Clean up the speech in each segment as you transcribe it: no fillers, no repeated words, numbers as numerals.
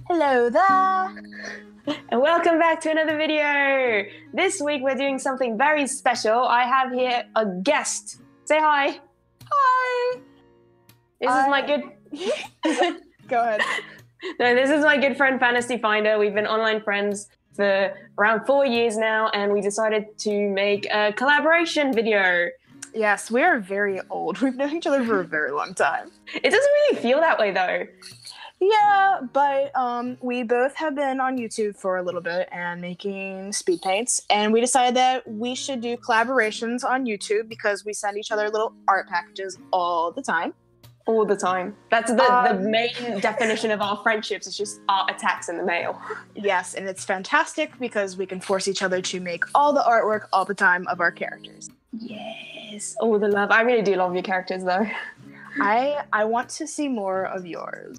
Hello there! And welcome back to another video. This week we're doing something very special. I have here a guest. Say hi. Hi! This is my good... Go ahead. No, this is my good friend fanastyfinder. We've been online friends for around 4 years now, and we decided to make a collaboration video. Yes, we are very old. We've known each other for a very long time. It doesn't really feel that way though. Yeah, but we both have been on YouTube for a little bit and making speed paints, and we decided that we should do collaborations on YouTube because we send each other little art packages all the time. All the time. That's the main definition of our friendships. It's just art attacks in the mail. Yes, and it's fantastic because we can force each other to make all the artwork all the time of our characters. Yes. All the love. I really do love your characters though. I want to see more of yours.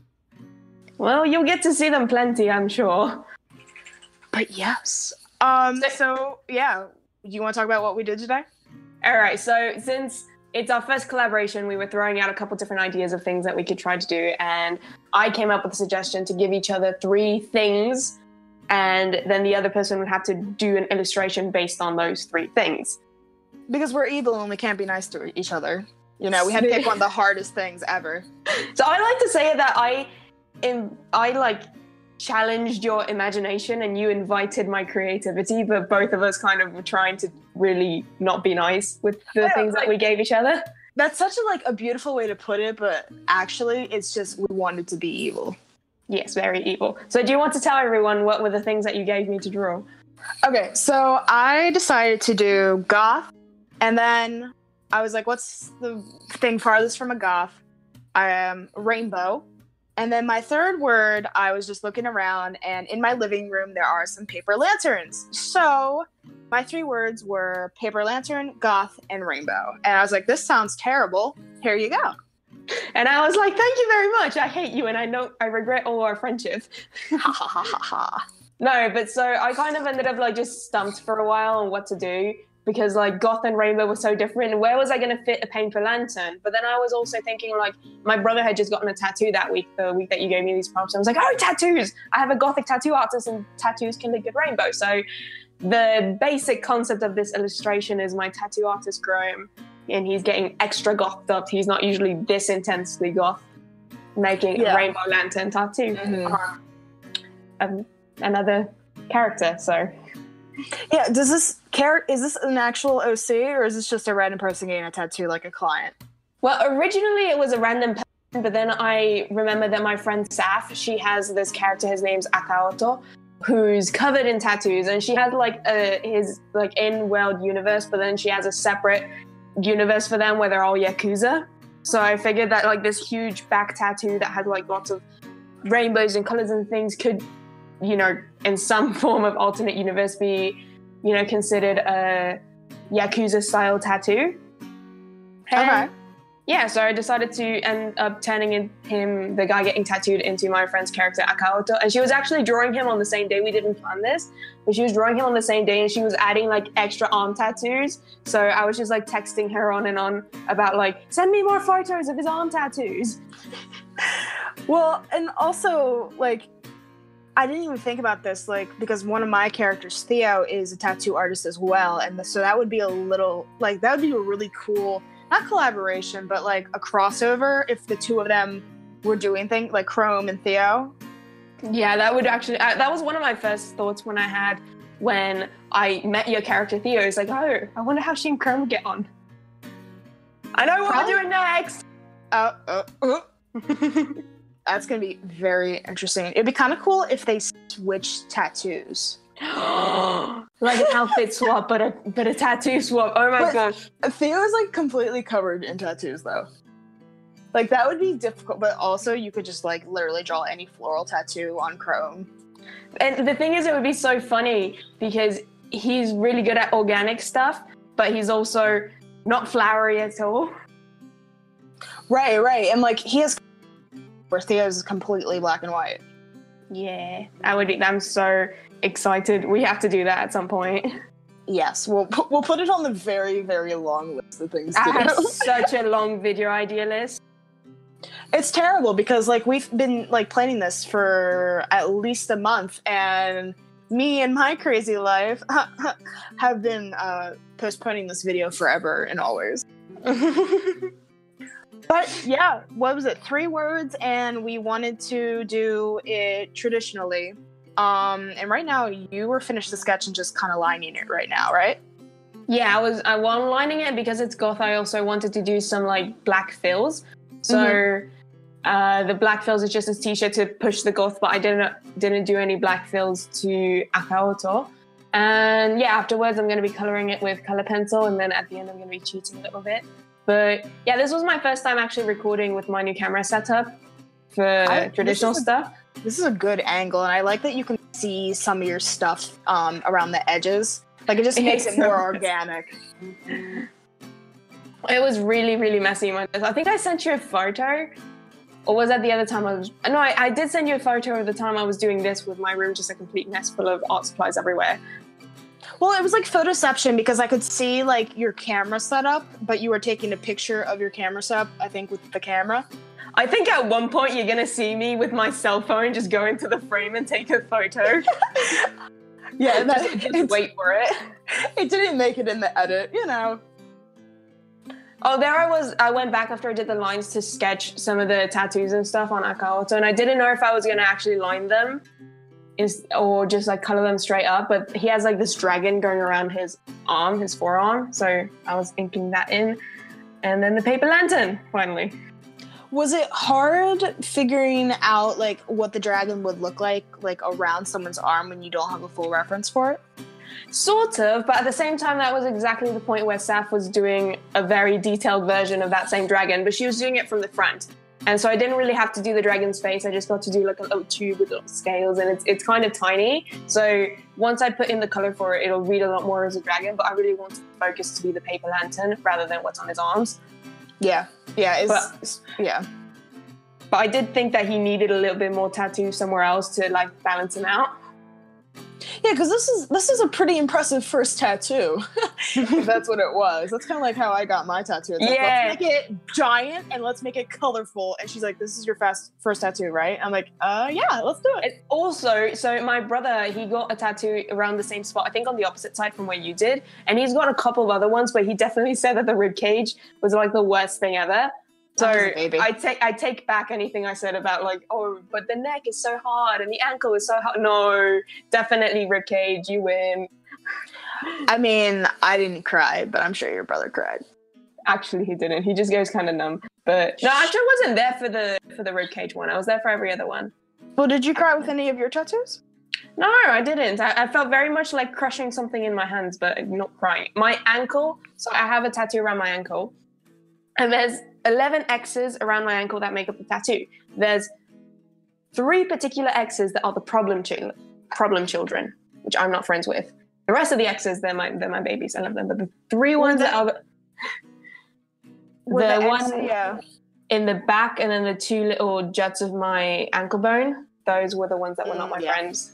Well, you'll get to see them plenty, I'm sure. But yes. So yeah, you want to talk about what we did today? All right. So since it's our first collaboration, we were throwing out a couple different ideas of things that we could try to do, and I came up with a suggestion to give each other 3 things, and then the other person would have to do an illustration based on those 3 things. Because we're evil and we can't be nice to each other. You know, we had to pick one of the hardest things ever. So I like to say that I challenged your imagination and you invited my creativity, but both of us kind of were trying to really not be nice with the things that we gave each other. That's such a beautiful way to put it, but actually it's just we wanted to be evil. Yes, very evil. So do you want to tell everyone what were the things that you gave me to draw? Okay, so I decided to do goth, and then I was like, what's the thing farthest from a goth? Rainbow. And then my third word, I was just looking around, and in my living room, there are some paper lanterns. So my 3 words were paper lantern, goth, and rainbow. And I was like, this sounds terrible. Here you go. And I was like, thank you very much. I hate you, and I regret all our friendship. Ha ha ha ha ha. No, but so I kind of ended up just stumped for a while on what to do, because goth and rainbow were so different. Where was I going to fit a paper lantern? But then I was also thinking my brother had just gotten a tattoo that week, the week that you gave me these prompts. I was like, oh, tattoos! I have a gothic tattoo artist and tattoos can look good rainbow. So the basic concept of this illustration is my tattoo artist Graham, and he's getting extra gothed up. He's not usually this intensely goth, making a rainbow lantern tattoo. Another character, so... Yeah, is this an actual OC, or is this just a random person getting a tattoo like a client? Well, originally it was a random person, but then I remember that my friend Saf, she has this character, his name's Akaoto, who's covered in tattoos, and she has his in-world universe, but then she has a separate universe for them where they're all Yakuza. So I figured that this huge back tattoo that had lots of rainbows and colors and things could, in some form of alternate universe be, considered a Yakuza-style tattoo. Okay. Yeah, so I decided to end up turning him, the guy getting tattooed, into my friend's character, Akaoto. And she was actually drawing him on the same day. We didn't plan this, but she was drawing him on the same day, and she was adding, extra arm tattoos. So I was just, texting her on and on about, send me more photos of his arm tattoos. Well, and also, I didn't even think about this, because one of my characters, Theo, is a tattoo artist as well, and so that would be a really cool, not collaboration, but a crossover if the 2 of them were doing things, like Chrome and Theo. Yeah, that would actually, that was one of my first thoughts when I met your character, Theo. It's like, oh, I wonder how she and Chrome would get on. I know what we're doing next! That's going to be very interesting. It'd be kind of cool if they switched tattoos. Like an outfit swap, but a tattoo swap. Oh my gosh. Theo is completely covered in tattoos though. That would be difficult, but also you could just literally draw any floral tattoo on Chrome. And the thing is, it would be so funny because he's really good at organic stuff, but he's also not flowery at all. Right. And he has... where Theo's is completely black and white. Yeah, I'm so excited. We have to do that at some point. Yes, we'll put it on the very, very long list of things to do. I have such a long video idea list. It's terrible because like we've been like planning this for at least a month, and me and my crazy life have been postponing this video forever and always. But yeah, what was it? 3 words, and we wanted to do it traditionally. And right now you were finished the sketch and just kind of lining it right now, right? Yeah, I'm lining it because it's goth. I also wanted to do some like black fills. So the black fills is just a t-shirt to push the goth, but I didn't do any black fills to Akaoto. And yeah, afterwards I'm going to be coloring it with color pencil, and then at the end I'm going to be cheating a little bit. But yeah, this was my first time actually recording with my new camera setup for traditional stuff. This is a good angle, and I like that you can see some of your stuff around the edges. Like, it just makes it more organic. It was really, really messy. I think I sent you a photo. Or was that the other time I did send you a photo of the time I was doing this with my room just a complete mess full of art supplies everywhere. Well, it was like photoception because I could see like your camera setup, but you were taking a picture of your camera setup, I think, with the camera. I think at one point you're going to see me with my cell phone just go into the frame and take a photo. Yeah, just wait for it. It didn't make it in the edit, you know. Oh, there I was. I went back after I did the lines to sketch some of the tattoos and stuff on Akaoto, and I didn't know if I was going to actually line them or just like color them straight up, but he has like this dragon going around his arm, his forearm, so I was inking that in. And then the paper lantern, finally. Was it hard figuring out like what the dragon would look like around someone's arm when you don't have a full reference for it? Sort of, but at the same time, that was exactly the point where Saf was doing a very detailed version of that same dragon, but she was doing it from the front. And so I didn't really have to do the dragon's face. I just got to do like a little tube with little scales, and it's kind of tiny. So once I put in the color for it, it'll read a lot more as a dragon, but I really wanted the focus to be the paper lantern rather than what's on his arms. Yeah. But I did think that he needed a little bit more tattoo somewhere else to like balance him out. Yeah, because this is a pretty impressive first tattoo. If that's what it was. That's kind of like how I got my tattoo. It's like, let's make it giant and let's make it colorful. And she's like, this is your first tattoo, right? I'm like, yeah, let's do it. Also, so my brother, he got a tattoo around the same spot, I think on the opposite side from where you did. And he's got a couple of other ones, but he definitely said that the rib cage was like the worst thing ever. So I take back anything I said about like, oh, but the neck is so hard and the ankle is so hard. No, definitely ribcage, you win. I mean, I didn't cry, but I'm sure your brother cried. Actually, he didn't. He just goes kind of numb. But no, actually, I wasn't there for the ribcage one. I was there for every other one. Well, did you cry with any of your tattoos? No, I didn't. I felt very much like crushing something in my hands, but not crying. My ankle. So I have a tattoo around my ankle, and there's 11 X's around my ankle that make up the tattoo. There's 3 particular X's that are the problem children, which I'm not friends with. The rest of the X's, they're my babies. I love them. But the 3 ones that are the one in the back, and then the 2 little juts of my ankle bone, those were the ones that were not my friends.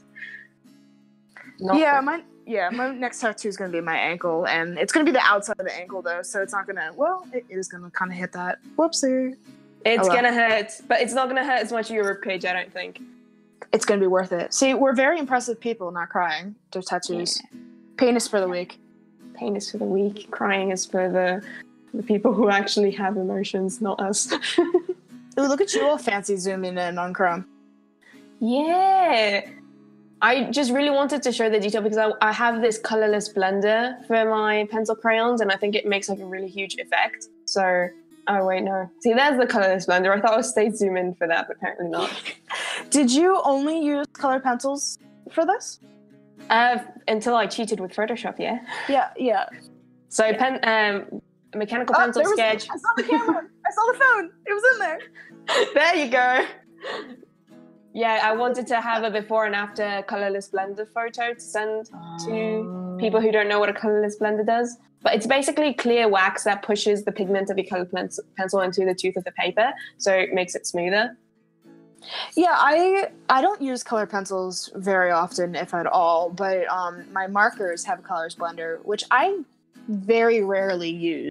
My next tattoo is going to be my ankle, and it's going to be the outside of the ankle, though, so it's not going to, it is going to kind of hit that. Whoopsie. It's going to hurt, but it's not going to hurt as much as your ribcage, I don't think. It's going to be worth it. See, we're very impressive people not crying to tattoos. Yeah. Pain is for the weak. Pain is for the weak. Crying is for the people who actually have emotions, not us. Ooh, look at you all fancy zooming in on Chrome. Yeah. I just really wanted to show the detail because I have this colorless blender for my pencil crayons, and I think it makes like a really huge effect. So, oh wait, no. See, there's the colorless blender. I thought I would stay zoom in for that, but apparently not. Did you only use colored pencils for this? Until I cheated with Photoshop, yeah. Yeah. So mechanical pencil sketch. I saw the camera. I saw the phone. It was in there. There you go. Yeah, I wanted to have a before and after colorless blender photo to send to people who don't know what a colorless blender does. But it's basically clear wax that pushes the pigment of your colored pencil into the tooth of the paper, so it makes it smoother. Yeah, I don't use colored pencils very often, if at all, but my markers have a colors blender, which I very rarely use.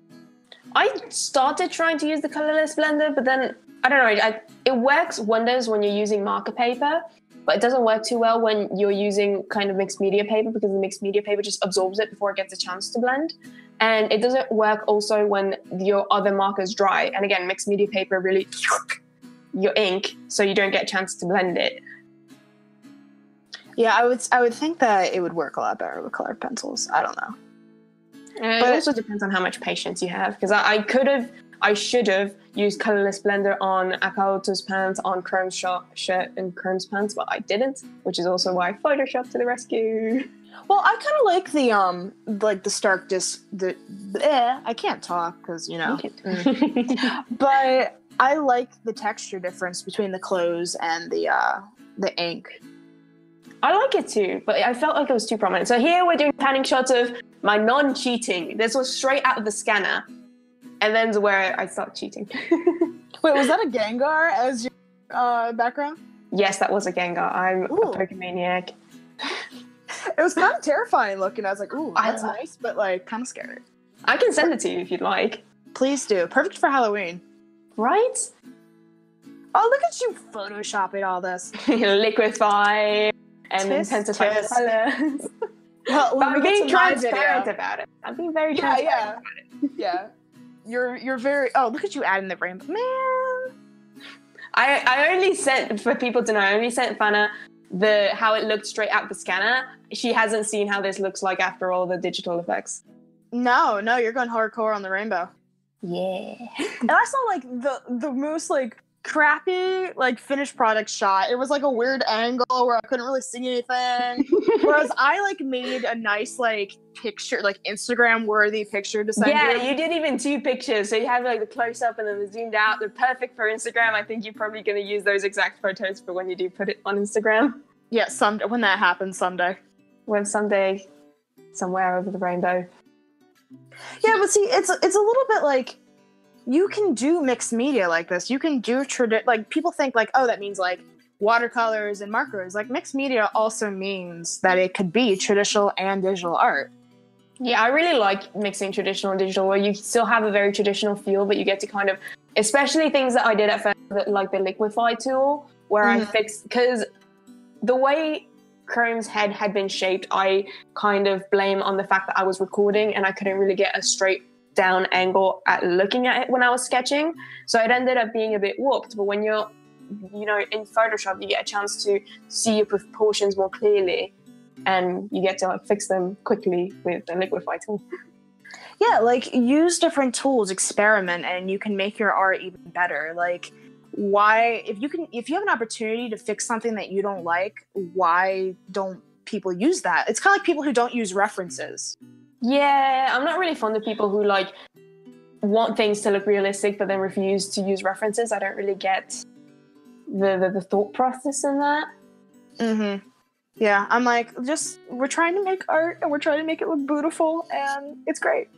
I started trying to use the colorless blender, but then I don't know. It works wonders when you're using marker paper, but it doesn't work too well when you're using kind of mixed media paper, because the mixed media paper just absorbs it before it gets a chance to blend. And it doesn't work also when your other markers dry. And again, mixed media paper really your ink, so you don't get a chance to blend it. Yeah, I would think that it would work a lot better with colored pencils. I don't know. But it also depends on how much patience you have, because I should have used colorless blender on Akaloto's pants, on Chrome's shirt and Chrome's pants, but I didn't, which is also why Photoshop to the rescue. Well, I kind of like the stark I can't talk because, you know. But I like the texture difference between the clothes and the ink. I like it too, but I felt like it was too prominent. So here we're doing panning shots of my non-cheating. This was straight out of the scanner. And then's where I start cheating. Wait, was that a Gengar as your background? Yes, that was a Gengar. I'm a Pokemaniac. It was kind of terrifying looking. I was like, ooh, that's nice, but like kind of scary. I can send it to you if you'd like. Please do. Perfect for Halloween. Right? Oh, look at you photoshopping all this. Liquify and intensify the colors. Well, I'm being transparent about it. I'm being very transparent about it. Yeah. You're very... Oh, look at you adding the rainbow. Man! I only sent, for people to know, I only sent Fana how it looked straight out the scanner. She hasn't seen how this looks like after all the digital effects. No, you're going hardcore on the rainbow. Yeah. And I saw like the most like crappy like finished product shot. It was like a weird angle where I couldn't really see anything. Whereas I like made a nice like picture, like Instagram worthy picture to send you. Yeah, you did even 2 pictures. So you have like the close up and then the zoomed out. They're perfect for Instagram. I think you're probably going to use those exact photos for when you do put it on Instagram. Yeah, when that happens someday. When someday, somewhere over the rainbow. Yeah, but see, it's a little bit like, you can do mixed media like this. You can do like people think like, oh, that means like watercolors and markers. Like mixed media also means that it could be traditional and digital art. Yeah, I really like mixing traditional and digital, where you still have a very traditional feel, but you get to kind of, especially things that I did at first, like the Liquify tool, where I fixed, because the way Chrome's head had been shaped, I kind of blame on the fact that I was recording and I couldn't really get a straight down angle at looking at it when I was sketching. So it ended up being a bit warped. But when you're, in Photoshop, you get a chance to see your proportions more clearly and you get to like fix them quickly with the Liquify tool. Yeah, like use different tools, experiment, and you can make your art even better. Like if you have an opportunity to fix something that you don't like, why don't people use that? It's kind of like people who don't use references. Yeah, I'm not really fond of people who like want things to look realistic but then refuse to use references. I don't really get the thought process in that. Mm-hmm. Yeah, I'm like, we're trying to make art and we're trying to make it look beautiful and it's great.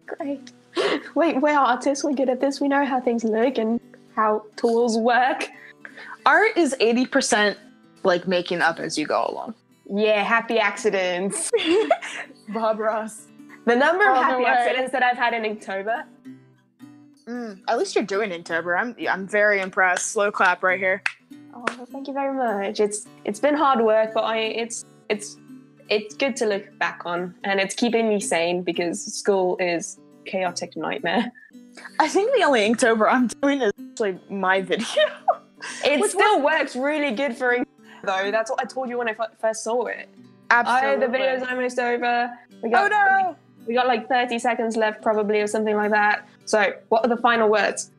Great. Wait, we're artists, we're good at this. We know how things look and how tools work. Art is 80% like making up as you go along. Yeah, happy accidents. Bob Ross. The number of happy accidents that I've had in Inktober. At least you're doing Inktober. I'm very impressed. Slow clap right here. Oh, well, thank you very much. It's been hard work, but it's good to look back on, and it's keeping me sane because school is a chaotic nightmare. I think the only Inktober I'm doing is actually my video. It still works really good for Inktober, though. That's what I told you when I first saw it. Absolutely. The video's almost over. We got like 30 seconds left probably or something like that. So what are the final words?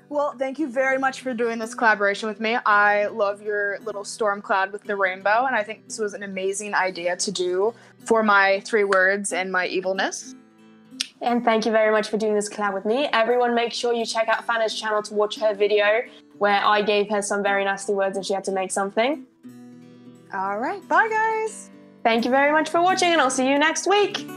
Well, thank you very much for doing this collaboration with me. I love your little storm cloud with the rainbow, and I think this was an amazing idea to do for my 3 words and my evilness. And thank you very much for doing this collab with me. Everyone make sure you check out FANA'S channel to watch her video where I gave her some very nasty words and she had to make something. All right, bye guys. Thank you very much for watching and I'll see you next week.